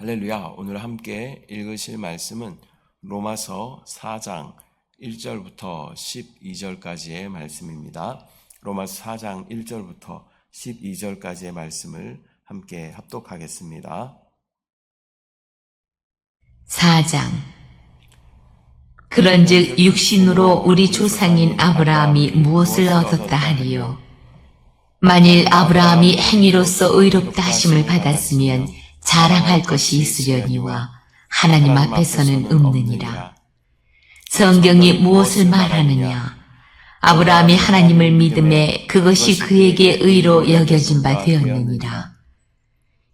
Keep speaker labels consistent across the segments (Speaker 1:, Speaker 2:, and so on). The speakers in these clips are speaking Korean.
Speaker 1: 할렐루야. 오늘 함께 읽으실 말씀은 로마서 4장 1절부터 12절까지의 말씀입니다. 로마서 4장 1절부터 12절까지의 말씀을 함께 합독하겠습니다.
Speaker 2: 4장. 그런즉 육신으로 우리 조상인 아브라함이 무엇을 얻었다 하리요? 만일 아브라함이 행위로서 의롭다 하심을 받았으면 자랑할 것이 있으려니와 하나님 앞에서는 없느니라. 성경이 무엇을 말하느냐? 아브라함이 하나님을 믿음에 그것이 그에게 의로 여겨진 바 되었느니라.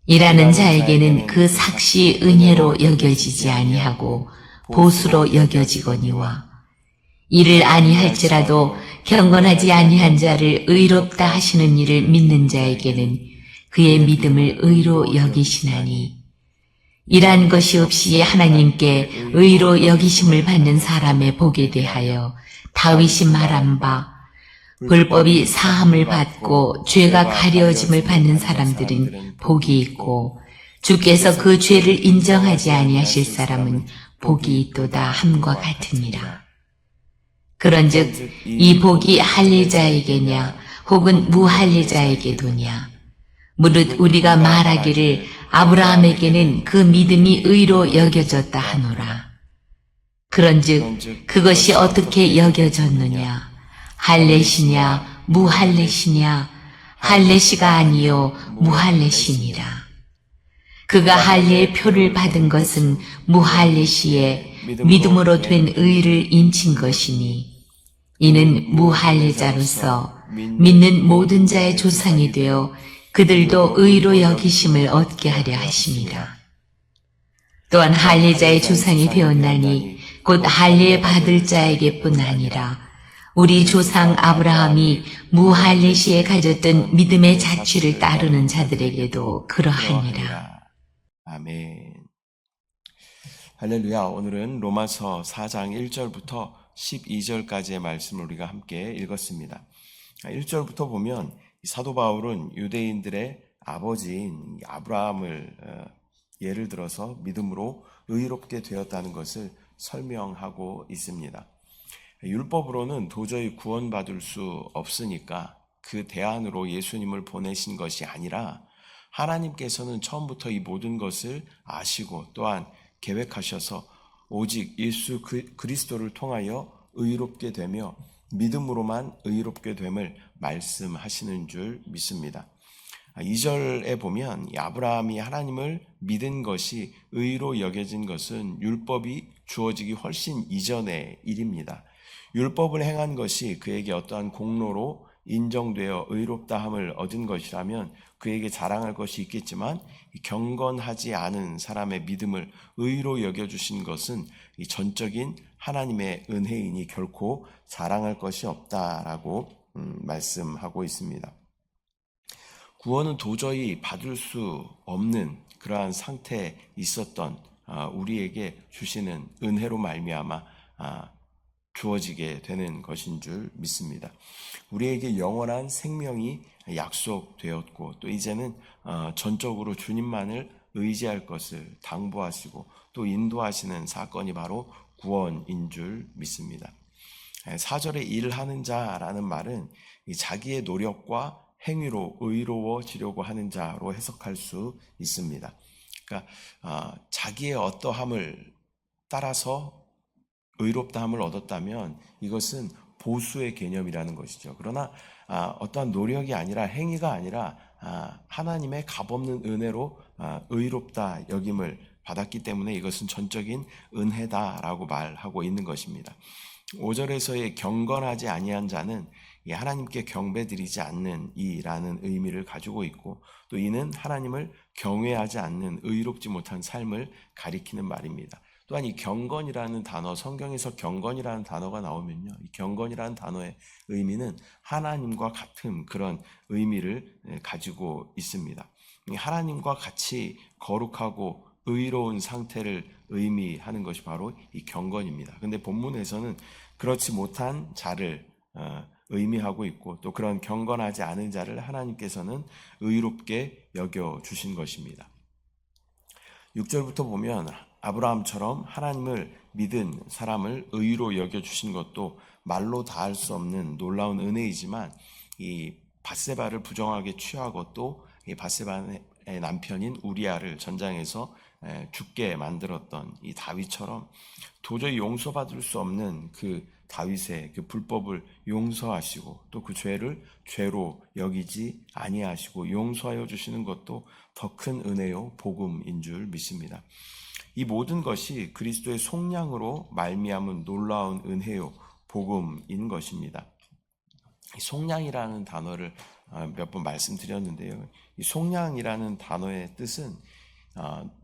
Speaker 2: 일하는 자에게는 그 삭시 은혜로 여겨지지 아니하고 보수로 여겨지거니와 이를 아니할지라도 경건하지 아니한 자를 의롭다 하시는 이를 믿는 자에게는 그의 믿음을 의로 여기시나니 일한 것이 없이 하나님께 의로 여기심을 받는 사람의 복에 대하여 다윗이 말한 바 불법이 사함을 받고 죄가 가려짐을 받는 사람들은 복이 있고 주께서 그 죄를 인정하지 아니하실 사람은 복이 있도다 함과 같으니라. 그런즉 이 복이 할례자에게냐 혹은 무할례자에게도냐? 무릇 우리가 말하기를 아브라함에게는 그 믿음이 의로 여겨졌다 하노라. 그런즉 그것이 어떻게 여겨졌느냐? 할례시냐 무할례시냐? 할례시가 아니요 무할례시니라. 그가 할례의 표를 받은 것은 무할례시에 믿음으로 된 의를 인친 것이니 이는 무할례자로서 믿는 모든 자의 조상이 되어 그들도 의로 여기심을 얻게 하려 하심이라. 또한 할례자의 조상이 되었나니 곧 할례 받을 자에게뿐 아니라 우리 조상 아브라함이 무할례시에 가졌던 믿음의 자취를 따르는 자들에게도 그러하니라.
Speaker 1: 아멘. 할렐루야. 오늘은 로마서 4장 1절부터 12절까지의 말씀을 우리가 함께 읽었습니다. 1절부터 보면 사도 바울은 유대인들의 아버지인 아브라함을 예를 들어서 믿음으로 의롭게 되었다는 것을 설명하고 있습니다. 율법으로는 도저히 구원받을 수 없으니까 그 대안으로 예수님을 보내신 것이 아니라 하나님께서는 처음부터 이 모든 것을 아시고 또한 계획하셔서 오직 예수 그리스도를 통하여 의롭게 되며 믿음으로만 의롭게 됨을 말씀하시는 줄 믿습니다. 2절에 보면 아브라함이 하나님을 믿은 것이 의로 여겨진 것은 율법이 주어지기 훨씬 이전의 일입니다. 율법을 행한 것이 그에게 어떠한 공로로 인정되어 의롭다함을 얻은 것이라면 그에게 자랑할 것이 있겠지만 경건하지 않은 사람의 믿음을 의로 여겨주신 것은 이 전적인 하나님의 은혜이니 결코 자랑할 것이 없다라고 말씀하고 있습니다. 구원은 도저히 받을 수 없는 그러한 상태에 있었던 우리에게 주시는 은혜로 말미암아 주어지게 되는 것인 줄 믿습니다. 우리에게 영원한 생명이 약속되었고 또 이제는 전적으로 주님만을 의지할 것을 당부하시고 또 인도하시는 사건이 바로 구원인 줄 믿습니다. 4절에 일하는 자라는 말은 자기의 노력과 행위로 의로워지려고 하는 자로 해석할 수 있습니다. 그러니까 자기의 어떠함을 따라서 의롭다함을 얻었다면 이것은 보수의 개념이라는 것이죠. 그러나 어떠한 노력이 아니라 행위가 아니라 하나님의 값없는 은혜로 의롭다 여김을 받았기 때문에 이것은 전적인 은혜다라고 말하고 있는 것입니다. 5절에서의 경건하지 아니한 자는 하나님께 경배드리지 않는 이라는 의미를 가지고 있고 또 이는 하나님을 경외하지 않는 의롭지 못한 삶을 가리키는 말입니다. 또한 이 경건이라는 단어, 성경에서 경건이라는 단어가 나오면요, 이 경건이라는 단어의 의미는 하나님과 같은 그런 의미를 가지고 있습니다. 하나님과 같이 거룩하고 의로운 상태를 의미하는 것이 바로 이 경건입니다. 근데 본문에서는 그렇지 못한 자를 의미하고 있고 또 그런 경건하지 않은 자를 하나님께서는 의롭게 여겨주신 것입니다. 6절부터 보면 아브라함처럼 하나님을 믿은 사람을 의로 여겨주신 것도 말로 다할 수 없는 놀라운 은혜이지만 이 밧세바를 부정하게 취하고 또 이 밧세바의 남편인 우리아를 전장에서 죽게 만들었던 이 다윗처럼 도저히 용서받을 수 없는 그 다윗의 그 불법을 용서하시고 또 그 죄를 죄로 여기지 아니하시고 용서하여 주시는 것도 더 큰 은혜요 복음인 줄 믿습니다. 이 모든 것이 그리스도의 속량으로 말미암은 놀라운 은혜요 복음인 것입니다. 이 속량이라는 단어를 몇 번 말씀드렸는데요. 이 속량이라는 단어의 뜻은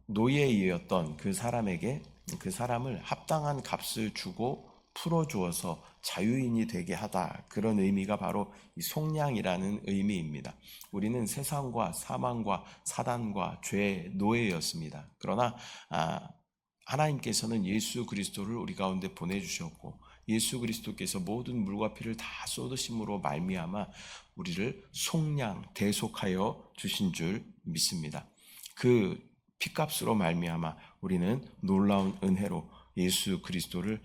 Speaker 1: 노예이었던 그 사람에게 그 사람을 합당한 값을 주고 풀어주어서 자유인이 되게 하다, 그런 의미가 바로 이 속량이라는 의미입니다. 우리는 세상과 사망과 사단과 죄의 노예였습니다. 그러나 하나님께서는 예수 그리스도를 우리 가운데 보내주셨고 예수 그리스도께서 모든 물과 피를 다 쏟으심으로 말미암아 우리를 속량, 대속하여 주신 줄 믿습니다. 그 피값으로 말미암아 우리는 놀라운 은혜로 예수 그리스도를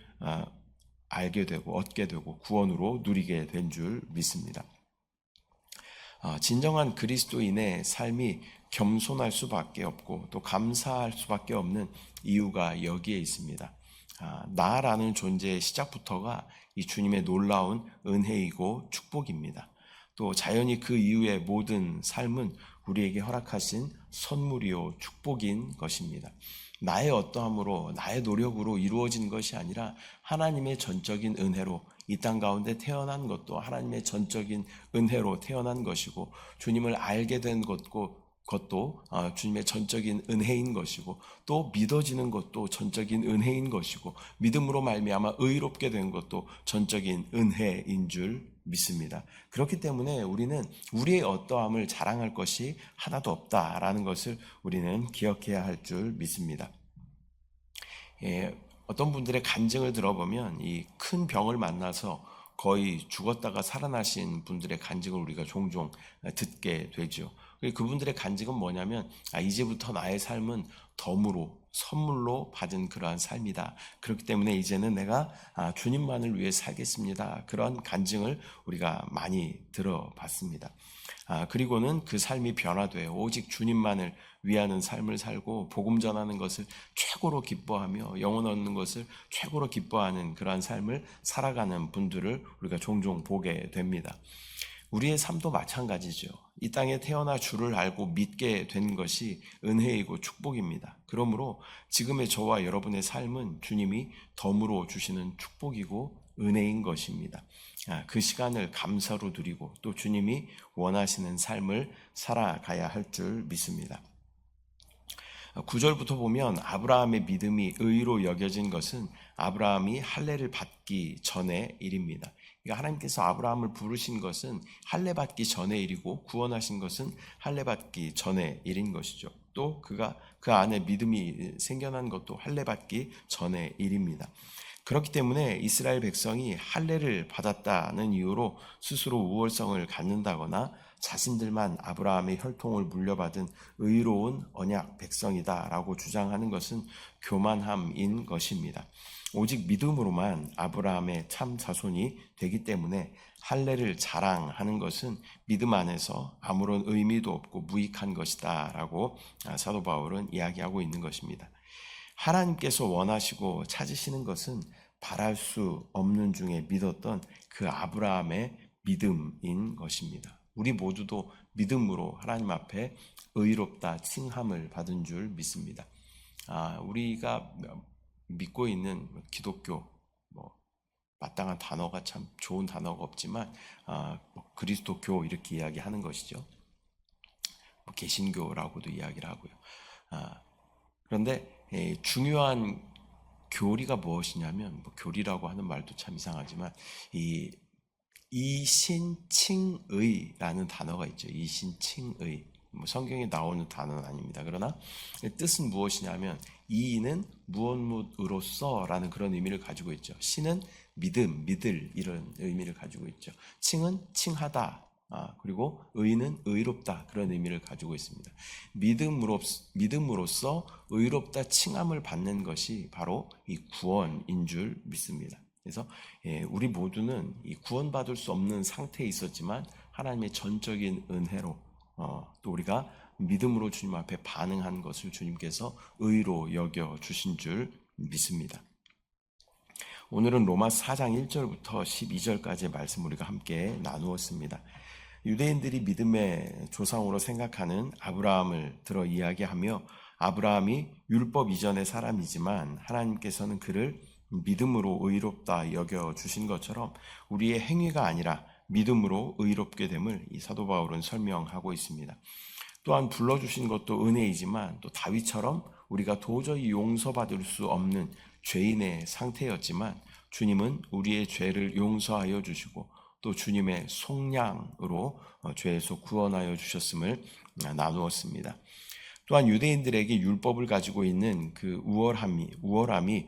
Speaker 1: 알게 되고 얻게 되고 구원으로 누리게 된 줄 믿습니다. 진정한 그리스도인의 삶이 겸손할 수밖에 없고 또 감사할 수밖에 없는 이유가 여기에 있습니다. 나라는 존재의 시작부터가 이 주님의 놀라운 은혜이고 축복입니다. 또 자연히 그 이후의 모든 삶은 우리에게 허락하신 선물이요 축복인 것입니다. 나의 어떠함으로 나의 노력으로 이루어진 것이 아니라 하나님의 전적인 은혜로 이 땅 가운데 태어난 것도 하나님의 전적인 은혜로 태어난 것이고 주님을 알게 된 것도 주님의 전적인 은혜인 것이고 또 믿어지는 것도 전적인 은혜인 것이고 믿음으로 말미암아 의롭게 된 것도 전적인 은혜인 줄 믿습니다. 그렇기 때문에 우리는 우리의 어떠함을 자랑할 것이 하나도 없다라는 것을 우리는 기억해야 할 줄 믿습니다. 어떤 분들의 간증을 들어보면 이 큰 병을 만나서 거의 죽었다가 살아나신 분들의 간증을 우리가 종종 듣게 되죠. 그분들의 간증은 뭐냐면 이제부터 나의 삶은 덤으로 선물로 받은 그러한 삶이다. 그렇기 때문에 이제는 내가 주님만을 위해 살겠습니다. 그러한 간증을 우리가 많이 들어봤습니다. 그리고는 그 삶이 변화되어 오직 주님만을 위하는 삶을 살고 복음 전하는 것을 최고로 기뻐하며 영혼 얻는 것을 최고로 기뻐하는 그러한 삶을 살아가는 분들을 우리가 종종 보게 됩니다. 우리의 삶도 마찬가지죠. 이 땅에 태어나 주를 알고 믿게 된 것이 은혜이고 축복입니다. 그러므로 지금의 저와 여러분의 삶은 주님이 덤으로 주시는 축복이고 은혜인 것입니다. 그 시간을 감사로 누리고 또 주님이 원하시는 삶을 살아가야 할 줄 믿습니다. 9절부터 보면 아브라함의 믿음이 의로 여겨진 것은 아브라함이 할례를 받기 전의 일입니다. 그러니까 하나님께서 아브라함을 부르신 것은 할례 받기 전의 일이고 구원하신 것은 할례 받기 전의 일인 것이죠. 또 그가 그 안에 믿음이 생겨난 것도 할례 받기 전의 일입니다. 그렇기 때문에 이스라엘 백성이 할례를 받았다는 이유로 스스로 우월성을 갖는다거나 자신들만 아브라함의 혈통을 물려받은 의로운 언약 백성이다라고 주장하는 것은 교만함인 것입니다. 오직 믿음으로만 아브라함의 참 자손이 되기 때문에 할례를 자랑하는 것은 믿음 안에서 아무런 의미도 없고 무익한 것이다 라고 사도 바울은 이야기하고 있는 것입니다. 하나님께서 원하시고 찾으시는 것은 바랄 수 없는 중에 믿었던 그 아브라함의 믿음인 것입니다. 우리 모두도 믿음으로 하나님 앞에 의롭다 칭함을 받은 줄 믿습니다. 우리가 믿고 있는 기독교, 마땅한 단어가 참 좋은 단어가 없지만 그리스도교 이렇게 이야기하는 것이죠. 개신교라고도 이야기를 하고요. 그런데 중요한 교리가 무엇이냐면 교리라고 하는 말도 참 이상하지만 이신칭의라는 단어가 있죠. 이신칭의. 성경에 나오는 단어는 아닙니다. 그러나 뜻은 무엇이냐면 이는 무엇으로서라는 그런 의미를 가지고 있죠. 신은 믿음, 믿을 이런 의미를 가지고 있죠. 칭은 칭하다, 그리고 의는 의롭다 그런 의미를 가지고 있습니다. 믿음으로써 의롭다 칭함을 받는 것이 바로 이 구원인 줄 믿습니다. 그래서 우리 모두는 이 구원받을 수 없는 상태에 있었지만 하나님의 전적인 은혜로 또 우리가 믿음으로 주님 앞에 반응한 것을 주님께서 의로 여겨 주신 줄 믿습니다. 오늘은 로마 4장 1절부터 12절까지의 말씀 우리가 함께 나누었습니다. 유대인들이 믿음의 조상으로 생각하는 아브라함을 들어 이야기하며 아브라함이 율법 이전의 사람이지만 하나님께서는 그를 믿음으로 의롭다 여겨 주신 것처럼 우리의 행위가 아니라 믿음으로 의롭게 됨을 이 사도 바울은 설명하고 있습니다. 또한 불러주신 것도 은혜이지만 또 다윗처럼 우리가 도저히 용서받을 수 없는 죄인의 상태였지만 주님은 우리의 죄를 용서하여 주시고 또 주님의 속량으로 죄에서 구원하여 주셨음을 나누었습니다. 또한 유대인들에게 율법을 가지고 있는 그 우월함이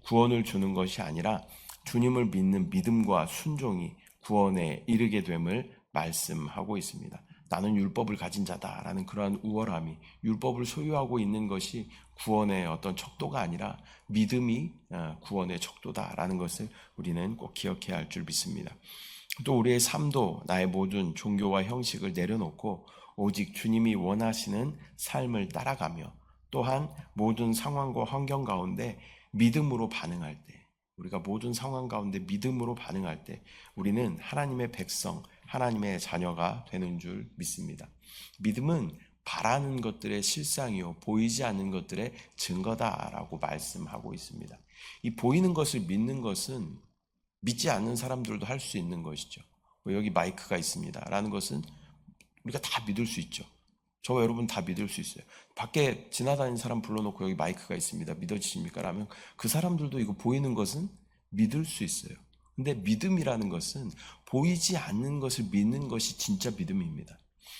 Speaker 1: 구원을 주는 것이 아니라 주님을 믿는 믿음과 순종이 구원에 이르게 됨을 말씀하고 있습니다. 나는 율법을 가진 자다라는 그러한 우월함이 율법을 소유하고 있는 것이 구원의 어떤 척도가 아니라 믿음이 구원의 척도다라는 것을 우리는 꼭 기억해야 할 줄 믿습니다. 또 우리의 삶도 나의 모든 종교와 형식을 내려놓고 오직 주님이 원하시는 삶을 따라가며 또한 모든 상황과 환경 가운데 믿음으로 반응할 때 우리가 모든 상황 가운데 믿음으로 반응할 때 우리는 하나님의 백성, 하나님의 자녀가 되는 줄 믿습니다. 믿음은 바라는 것들의 실상이요 보이지 않는 것들의 증거다라고 말씀하고 있습니다. 이 보이는 것을 믿는 것은 믿지 않는 사람들도 할 수 있는 것이죠. 여기 마이크가 있습니다 라는 것은 우리가 다 믿을 수 있죠. 저와 여러분 다 믿을 수 있어요. 밖에 지나다니는 사람 불러놓고 여기 마이크가 있습니다. 믿어지십니까? 라면 그 사람들도 이거 보이는 것은 믿을 수 있어요. 근데 믿음이라는 것은 보이지 않는 것을 믿는 것이 진짜 믿음입니다.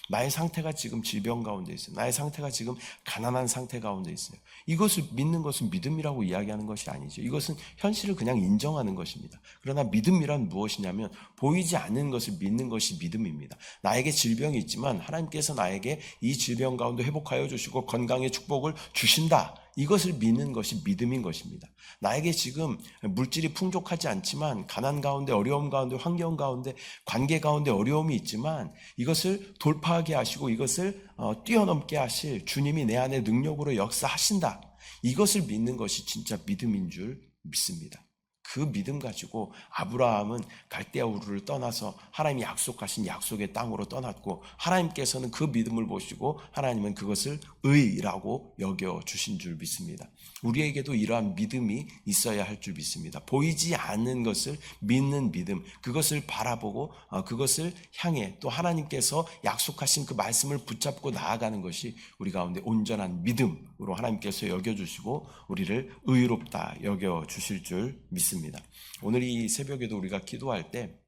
Speaker 1: 나의 상태가 지금 질병 가운데 있어요. 나의 상태가 지금 가난한 상태 가운데 있어요. 이것을 믿는 것은 믿음이라고 이야기하는 것이 아니죠. 이것은 현실을 그냥 인정하는 것입니다. 그러나 믿음이란 무엇이냐면 보이지 않는 것을 믿는 것이 믿음입니다. 나에게 질병이 있지만 하나님께서 나에게 이 질병 가운데 회복하여 주시고 건강의 축복을 주신다. 이것을 믿는 것이 믿음인 것입니다. 나에게 지금 물질이 풍족하지 않지만 가난 가운데 어려움 가운데 환경 가운데 관계 가운데 어려움이 있지만 이것을 돌파하게 하시고 이것을 뛰어넘게 하실 주님이 내 안에 능력으로 역사하신다. 이것을 믿는 것이 진짜 믿음인 줄 믿습니다. 그 믿음 가지고 아브라함은 갈대아 우르를 떠나서 하나님이 약속하신 약속의 땅으로 떠났고 하나님께서는 그 믿음을 보시고 하나님은 그것을 의라고 여겨주신 줄 믿습니다. 우리에게도 이러한 믿음이 있어야 할 줄 믿습니다. 보이지 않는 것을 믿는 믿음, 그것을 바라보고 그것을 향해 또 하나님께서 약속하신 그 말씀을 붙잡고 나아가는 것이 우리 가운데 온전한 믿음으로 하나님께서 여겨주시고 우리를 의롭다 여겨주실 줄 믿습니다. 오늘 이 새벽에도 우리가 기도할 때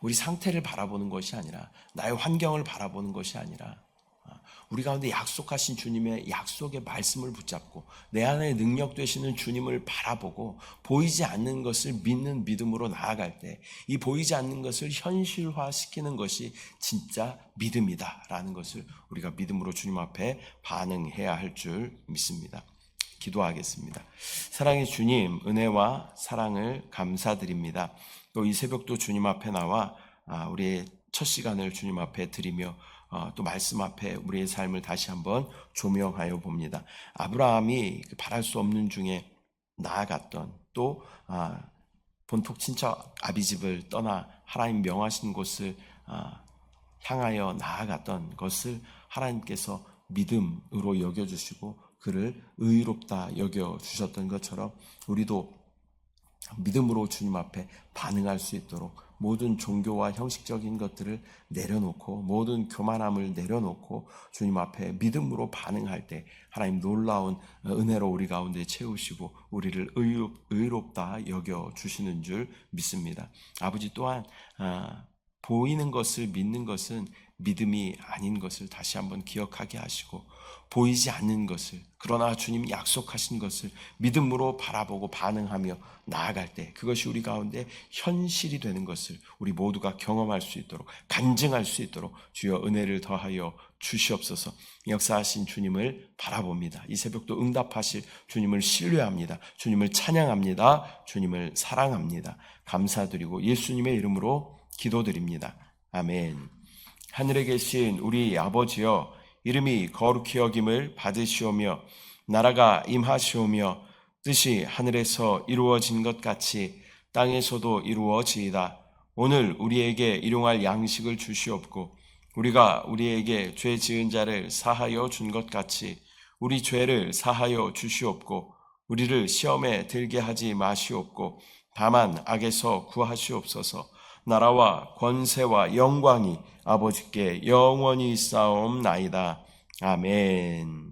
Speaker 1: 우리 상태를 바라보는 것이 아니라 나의 환경을 바라보는 것이 아니라 우리 가운데 약속하신 주님의 약속의 말씀을 붙잡고 내 안에 능력 되시는 주님을 바라보고 보이지 않는 것을 믿는 믿음으로 나아갈 때 이 보이지 않는 것을 현실화시키는 것이 진짜 믿음이다라는 것을 우리가 믿음으로 주님 앞에 반응해야 할 줄 믿습니다. 기도하겠습니다. 사랑의 주님, 은혜와 사랑을 감사드립니다. 또 이 새벽도 주님 앞에 나와 우리의 첫 시간을 주님 앞에 드리며 또 말씀 앞에 우리의 삶을 다시 한번 조명하여 봅니다. 아브라함이 바랄 수 없는 중에 나아갔던 또 본토 친척 아비집을 떠나 하나님 명하신 곳을 향하여 나아갔던 것을 하나님께서 믿음으로 여겨주시고 그를 의롭다 여겨주셨던 것처럼 우리도 믿음으로 주님 앞에 반응할 수 있도록 모든 종교와 형식적인 것들을 내려놓고 모든 교만함을 내려놓고 주님 앞에 믿음으로 반응할 때 하나님 놀라운 은혜로 우리 가운데 채우시고 우리를 의롭다 여겨주시는 줄 믿습니다. 아버지 또한 보이는 것을 믿는 것은 믿음이 아닌 것을 다시 한번 기억하게 하시고, 보이지 않는 것을, 그러나 주님이 약속하신 것을 믿음으로 바라보고 반응하며 나아갈 때 그것이 우리 가운데 현실이 되는 것을 우리 모두가 경험할 수 있도록, 간증할 수 있도록 주여 은혜를 더하여 주시옵소서. 역사하신 주님을 바라봅니다. 이 새벽도 응답하실 주님을 신뢰합니다. 주님을 찬양합니다. 주님을 사랑합니다. 감사드리고 예수님의 이름으로 기도드립니다. 아멘. 하늘에 계신 우리 아버지여, 이름이 거룩히 여김을 받으시오며 나라가 임하시오며 뜻이 하늘에서 이루어진 것 같이 땅에서도 이루어지이다. 오늘 우리에게 일용할 양식을 주시옵고 우리가 우리에게 죄 지은 자를 사하여 준 것 같이 우리 죄를 사하여 주시옵고 우리를 시험에 들게 하지 마시옵고 다만 악에서 구하시옵소서. 나라와 권세와 영광이 아버지께 영원히 있사옵나이다. 아멘.